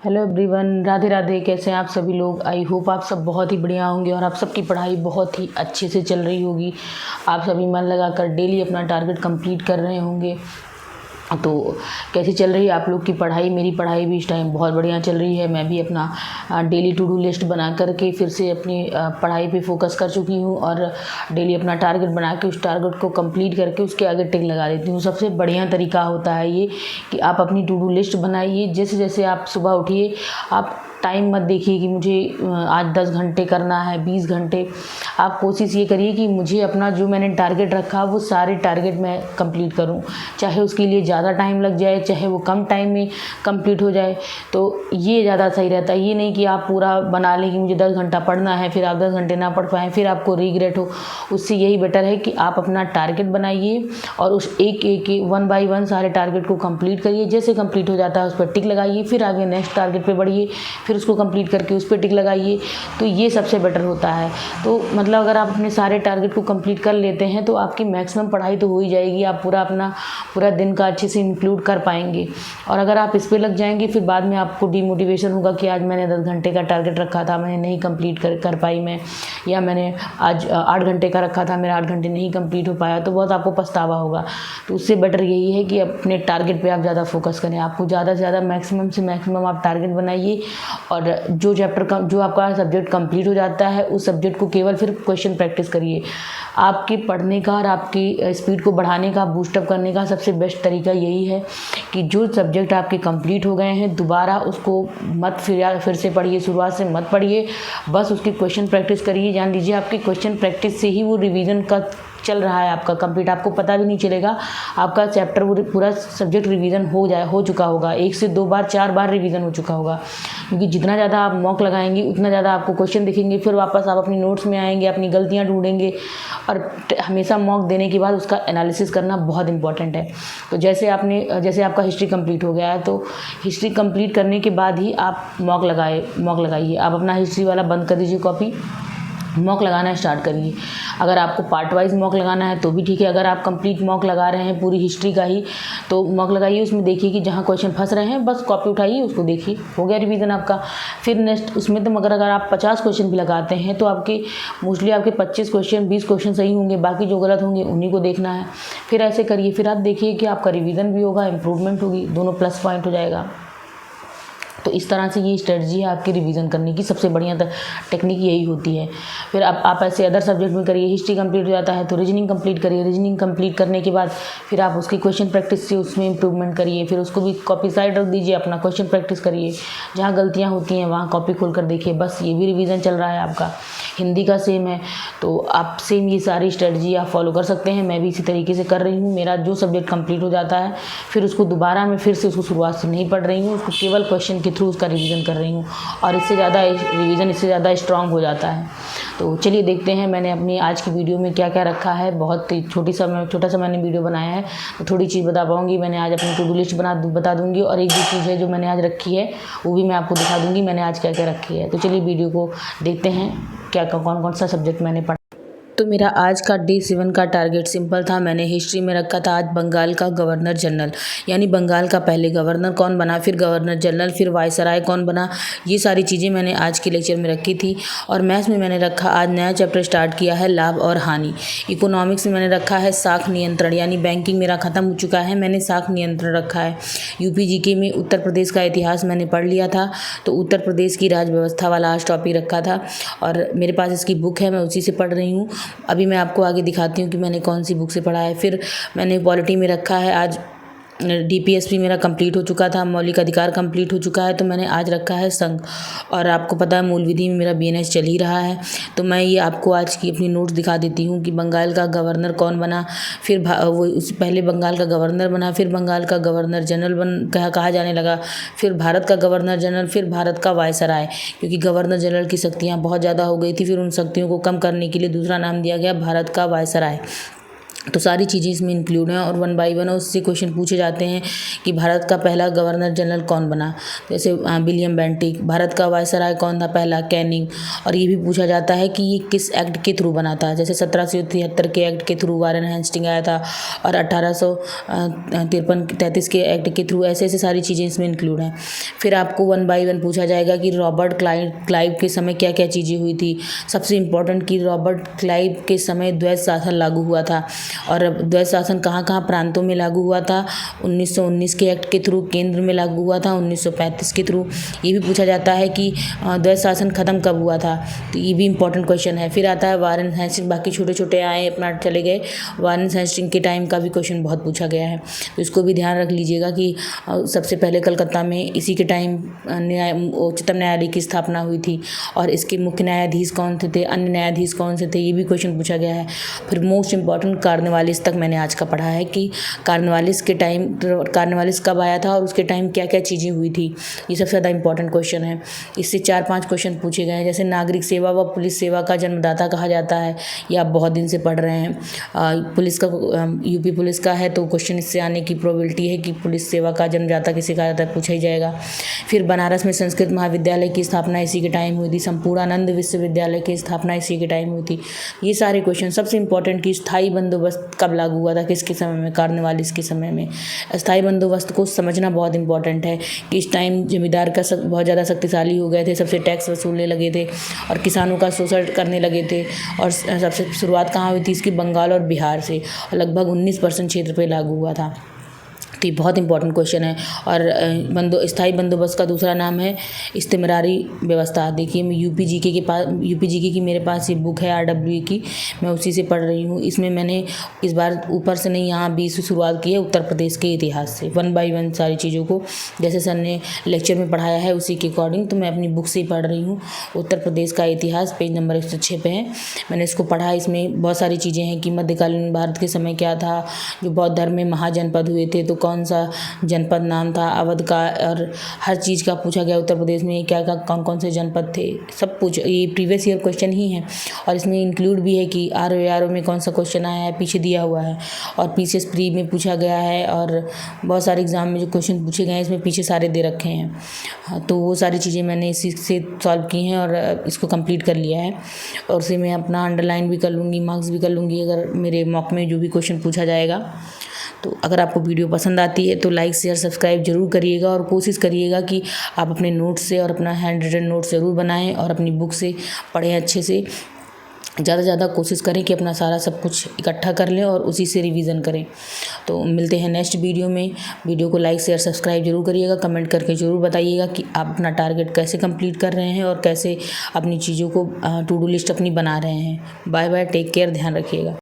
Hello everyone, Radhe Radhe. कैसे हैं आप सभी लोग? आई होप आप सब बहुत ही बढ़िया होंगे और आप सबकी पढ़ाई बहुत ही अच्छे से चल रही होगी। आप सभी मन लगाकर डेली अपना टारगेट कंप्लीट कर रहे होंगे। तो कैसी चल रही है आप लोग की पढ़ाई? मेरी पढ़ाई भी इस टाइम बहुत बढ़िया चल रही है। मैं भी अपना डेली टू डू लिस्ट बना करके फिर से अपनी पढ़ाई पे फोकस कर चुकी हूँ और डेली अपना टारगेट बना के उस टारगेट को कंप्लीट करके उसके आगे टिक लगा देती हूँ। सबसे बढ़िया तरीका होता है ये कि आप अपनी टू डू लिस्ट बनाइए। जैसे जैसे आप सुबह उठिए, आप टाइम मत देखिए कि मुझे आज 10 घंटे करना है, 20 घंटे। आप कोशिश ये करिए कि मुझे अपना जो मैंने टारगेट रखा वो सारे टारगेट मैं कंप्लीट करूं, चाहे उसके लिए ज़्यादा टाइम लग जाए, चाहे वो कम टाइम में कंप्लीट हो जाए। तो ये ज़्यादा सही रहता है। ये नहीं कि आप पूरा बना लें कि मुझे 10 घंटा पढ़ना है, फिर आप 10 घंटे ना पढ़ पाएँ, फिर आपको रिग्रेट हो। उससे यही बेटर है कि आप अपना टारगेट बनाइए और उस एक वन बाई वन सारे टारगेट को कंप्लीट करिए। जैसे कंप्लीट हो जाता है उस पर टिक लगाइए, फिर आगे नेक्स्ट टारगेट पे बढ़िए, फिर उसको कंप्लीट करके उस पर टिक लगाइए। तो ये सबसे बेटर होता है। तो मतलब अगर आप अपने सारे टारगेट को कंप्लीट कर लेते हैं तो आपकी मैक्सिमम पढ़ाई तो हो ही जाएगी। आप पूरा दिन का अच्छे से इंक्लूड कर पाएंगे। और अगर आप इस पे लग जाएंगे फिर बाद में आपको डिमोटिवेशन होगा कि आज मैंने 10 घंटे का टारगेट रखा था, मैंने नहीं कंप्लीट कर पाई मैं, या मैंने आज 8 घंटे का रखा था, मेरा 8 घंटे नहीं कंप्लीट हो पाया, तो बहुत आपको पछतावा होगा। तो उससे बेटर यही है कि अपने टारगेट पे आप ज़्यादा फोकस करें। आपको ज़्यादा से ज़्यादा मैक्सिमम से मैक्सिमम आप टारगेट बनाइए और जो चैप्टर का जो आपका सब्जेक्ट कंप्लीट हो जाता है उस सब्जेक्ट को केवल फिर क्वेश्चन प्रैक्टिस करिए। आपके पढ़ने का और आपकी स्पीड को बढ़ाने का, बूस्टअप करने का सबसे बेस्ट तरीका यही है कि जो सब्जेक्ट आपके कंप्लीट हो गए हैं दोबारा उसको मत फिर से पढ़िए, शुरुआत से मत पढ़िए, बस उसकी क्वेश्चन प्रैक्टिस करिए। जान लीजिए आपकी क्वेश्चन प्रैक्टिस से ही वो रिवीजन का चल रहा है आपका कंप्लीट, आपको पता भी नहीं चलेगा। आपका चैप्टर पूरा सब्जेक्ट रिवीजन हो चुका होगा, 1 से 2 बार 4 बार रिवीजन हो चुका होगा। क्योंकि जितना ज़्यादा आप मॉक लगाएंगे उतना ज़्यादा आपको क्वेश्चन दिखेंगे, फिर वापस आप अपनी नोट्स में आएंगे, अपनी गलतियाँ ढूंढेंगे। और हमेशा मॉक देने के बाद उसका एनालिसिस करना बहुत इंपॉर्टेंट है। तो जैसे आपका हिस्ट्री कंप्लीट हो गया है तो हिस्ट्री कंप्लीट करने के बाद ही आप मॉक लगाइए। आप अपना हिस्ट्री वाला बंद कर दीजिए कॉपी, मॉक लगाना स्टार्ट करिए। अगर आपको पार्ट वाइज मॉक लगाना है तो भी ठीक है। अगर आप कंप्लीट मॉक लगा रहे हैं पूरी हिस्ट्री का ही तो मॉक लगाइए, उसमें देखिए कि जहाँ क्वेश्चन फंस रहे हैं बस कॉपी उठाइए, उसको देखिए, हो गया रिवीजन आपका। फिर नेक्स्ट उसमें तो अगर आप 50 क्वेश्चन भी लगाते हैं तो आपके मोस्टली आपके 25 क्वेश्चन 20 क्वेश्चन सही होंगे, बाकी जो गलत होंगे उन्हीं को देखना है। फिर ऐसे करिए, फिर आप देखिए कि आपका रिवीजन भी होगा, इंप्रूवमेंट होगी, दोनों प्लस पॉइंट हो जाएगा। तो इस तरह से ये स्ट्रेटजी है आपकी रिवीजन करने की, सबसे बढ़िया टेक्निक यही होती है। फिर आप ऐसे अदर सब्जेक्ट में करिए। हिस्ट्री कंप्लीट हो जाता है तो रीजनिंग कंप्लीट करिए। रीजनिंग कंप्लीट करने के बाद फिर आप उसकी क्वेश्चन प्रैक्टिस से उसमें इंप्रूवमेंट करिए। फिर उसको भी कॉपी साइड रख दीजिए, अपना क्वेश्चन प्रैक्टिस करिए। जहाँ गलतियाँ होती हैं वहाँ कॉपी खोल कर देखिए, बस ये भी रिवीजन चल रहा है आपका। हिंदी का सेम है, तो आप सेम ये सारी स्ट्रेटजी आप फॉलो कर सकते हैं। मैं भी इसी तरीके से कर रही हूँ। मेरा जो सब्जेक्ट कंप्लीट हो जाता है फिर उसको दोबारा मैं फिर से उसको शुरुआत से नहीं पढ़ रही हूँ, उसको केवल क्वेश्चन के थ्रू उसका रिवीजन कर रही हूँ और इससे ज़्यादा स्ट्रांग हो जाता है। तो चलिए देखते हैं मैंने अपनी आज की वीडियो में क्या क्या रखा है। बहुत ही छोटा सा मैंने वीडियो बनाया है तो थोड़ी चीज़ बता पाऊँगी। मैंने आज अपनी टू डू लिस्ट बता दूँगी और एक जो चीज़ है जो मैंने आज रखी है वो भी मैं आपको दिखा दूँगी मैंने आज क्या क्या रखी है। तो चलिए वीडियो को देखते हैं क्या कौन कौन सा सब्जेक्ट मैंने पढ़ा। तो मेरा आज का डे 7 का टारगेट सिंपल था। मैंने हिस्ट्री में रखा था आज बंगाल का गवर्नर जनरल, यानी बंगाल का पहले गवर्नर कौन बना, फिर गवर्नर जनरल, फिर वायसराय कौन बना, ये सारी चीज़ें मैंने आज के लेक्चर में रखी थी। और मैथ्स में मैंने रखा आज नया चैप्टर स्टार्ट किया है लाभ और हानि। इकोनॉमिक्स में मैंने रखा है साख नियंत्रण, यानी बैंकिंग मेरा खत्म हो चुका है, मैंने साख नियंत्रण रखा है। यूपी जीके में उत्तर प्रदेश का इतिहास मैंने पढ़ लिया था तो उत्तर प्रदेश की राज व्यवस्था वाला आज टॉपिक रखा था और मेरे पास इसकी बुक है, मैं उसी से पढ़ रही हूँ। अभी मैं आपको आगे दिखाती हूँ कि मैंने कौन सी बुक से पढ़ा है। फिर मैंने पॉलिटी में रखा है आज डीपीएसपी मेरा कंप्लीट हो चुका था, मौलिक अधिकार कंप्लीट हो चुका है तो मैंने आज रखा है संघ। और आपको पता है मूल विधि में मेरा बीएनएस चल ही रहा है तो मैं ये आपको आज की अपनी नोट्स दिखा देती हूँ कि बंगाल का गवर्नर कौन बना, फिर पहले बंगाल का गवर्नर बना, फिर बंगाल का गवर्नर जनरल कहा जाने लगा, फिर भारत का गवर्नर जनरल, फिर भारत का वायसराय, क्योंकि गवर्नर जनरल की शक्तियाँ बहुत ज़्यादा हो गई थी। फिर उन शक्तियों को कम करने के लिए दूसरा नाम दिया गया भारत का वायसराय। तो सारी चीज़ें इसमें इंक्लूड हैं और वन बाय वन उससे क्वेश्चन पूछे जाते हैं कि भारत का पहला गवर्नर जनरल कौन बना, जैसे विलियम बेंटिक। भारत का वायसराय कौन था पहला, कैनिंग। और ये भी पूछा जाता है कि ये किस एक्ट के थ्रू बना था, जैसे 1773 के एक्ट के थ्रू वारेन हेस्टिंग आया था और 1853-33 के एक्ट के थ्रू, ऐसे ऐसे सारी चीज़ें इसमें इंक्लूड हैं। फिर आपको वन बाय वन पूछा जाएगा कि रॉबर्ट क्लाइव के समय क्या क्या चीज़ें हुई थी। सबसे इम्पोर्टेंट कि रॉबर्ट क्लाइव के समय द्वैध शासन लागू हुआ था और द्वैध शासन कहाँ कहाँ प्रांतों में लागू हुआ था। 1919 के एक्ट के थ्रू केंद्र में लागू हुआ था, 1935 के थ्रू। ये भी पूछा जाता है कि द्वैध शासन खत्म कब हुआ था, तो ये भी इंपॉर्टेंट क्वेश्चन है। फिर आता है वारेन हेस्टिंग, बाकी छोटे छोटे आए अपना चले गए। वारेन हेस्टिंग के टाइम का भी क्वेश्चन बहुत पूछा गया है, तो इसको भी ध्यान रख लीजिएगा कि सबसे पहले कलकत्ता में इसी के टाइम उच्चतम न्यायालय की स्थापना हुई थी और इसके मुख्य न्यायाधीश कौन थे, अन्य न्यायाधीश कौन से थे, ये भी क्वेश्चन पूछा गया है। फिर मोस्ट इंपॉर्टेंट कार्नवालिस तक मैंने आज का पढ़ा है कि कार्नवालिस के टाइम कार्नवालिस कब आया था और उसके टाइम क्या क्या चीज़ें हुई थी। ये सबसे ज़्यादा इंपॉर्टेंट क्वेश्चन है। इससे 4-5 क्वेश्चन पूछे गए हैं, जैसे नागरिक सेवा व पुलिस सेवा का जन्मदाता कहा जाता है, ये आप बहुत दिन से पढ़ रहे हैं। पुलिस का यूपी पुलिस का है तो क्वेश्चन इससे आने की प्रोबेबिलिटी है कि पुलिस सेवा का जन्मदाता किसे कहा जाता है, पूछा ही जाएगा। फिर बनारस में संस्कृत महाविद्यालय की स्थापना इसी के टाइम हुई थी, संपूर्णानंद विश्वविद्यालय की स्थापना इसी के टाइम हुई थी। ये सारे क्वेश्चन। सबसे इंपॉर्टेंट कि स्थायी बंदोबस्त कब लागू हुआ था, किसके समय में, कार्नवालिस के समय में। स्थायी बंदोबस्त को समझना बहुत इंपॉर्टेंट है कि इस टाइम जमींदार का बहुत ज़्यादा शक्तिशाली हो गए थे, सबसे टैक्स वसूलने लगे थे और किसानों का शोषण करने लगे थे। और सबसे शुरुआत कहाँ हुई थी इसकी, बंगाल और बिहार से, और लगभग 19% क्षेत्र पे लागू हुआ था। तो ये बहुत इंपॉर्टेंट क्वेश्चन है। और स्थायी बंदोबस्त का दूसरा नाम है इस्तिमरारी व्यवस्था। देखिए मैं यूपी जीके की मेरे पास ये बुक है RWE की, मैं उसी से पढ़ रही हूँ। इसमें मैंने इस बार ऊपर से नहीं, यहाँ बीच से शुरुआत की है, उत्तर प्रदेश के इतिहास से वन बाय वन सारी चीज़ों को जैसे सर ने लेक्चर में पढ़ाया है उसी के अकॉर्डिंग, तो मैं अपनी बुक से ही पढ़ रही हूँ। उत्तर प्रदेश का इतिहास पेज नंबर 106 पे है, मैंने इसको पढ़ा। इसमें बहुत सारी चीज़ें हैं कि मध्यकालीन भारत के समय क्या था, जो बौद्ध धर्म में महाजनपद हुए थे तो कौन सा जनपद नाम था अवध का, और हर चीज़ का पूछा गया। उत्तर प्रदेश में क्या क्या कौन कौन से जनपद थे, सब ये प्रीवियस ईयर क्वेश्चन ही है। और इसमें इंक्लूड भी है कि RO में कौन सा क्वेश्चन आया है, पीछे दिया हुआ है, और पीछे प्री में पूछा गया है, और बहुत सारे एग्जाम में जो क्वेश्चन पूछे गए हैं इसमें पीछे सारे दे रखे हैं। हाँ, तो वो सारी चीज़ें मैंने इसी से सॉल्व की हैं और इसको कंप्लीट कर लिया है। और उसे मैं अपना अंडरलाइन भी कर लूँगी, मार्क्स भी कर लूँगी अगर मेरे मॉक में जो भी क्वेश्चन पूछा जाएगा। तो अगर आपको वीडियो पसंद आती है तो लाइक शेयर सब्सक्राइब जरूर करिएगा, और कोशिश करिएगा कि आप अपने नोट्स से और अपना हैंड रिटन नोट्स ज़रूर बनाएं और अपनी बुक से पढ़ें अच्छे से। ज़्यादा से ज़्यादा कोशिश करें कि अपना सारा सब कुछ इकट्ठा कर लें और उसी से रिवीजन करें। तो मिलते हैं नेक्स्ट वीडियो में। वीडियो को लाइक शेयर सब्सक्राइब जरूर करिएगा, कमेंट करके ज़रूर बताइएगा कि आप अपना टारगेट कैसे कंप्लीट कर रहे हैं और कैसे अपनी चीज़ों को टू डू लिस्ट अपनी बना रहे हैं। बाय बाय, टेक केयर, ध्यान रखिएगा।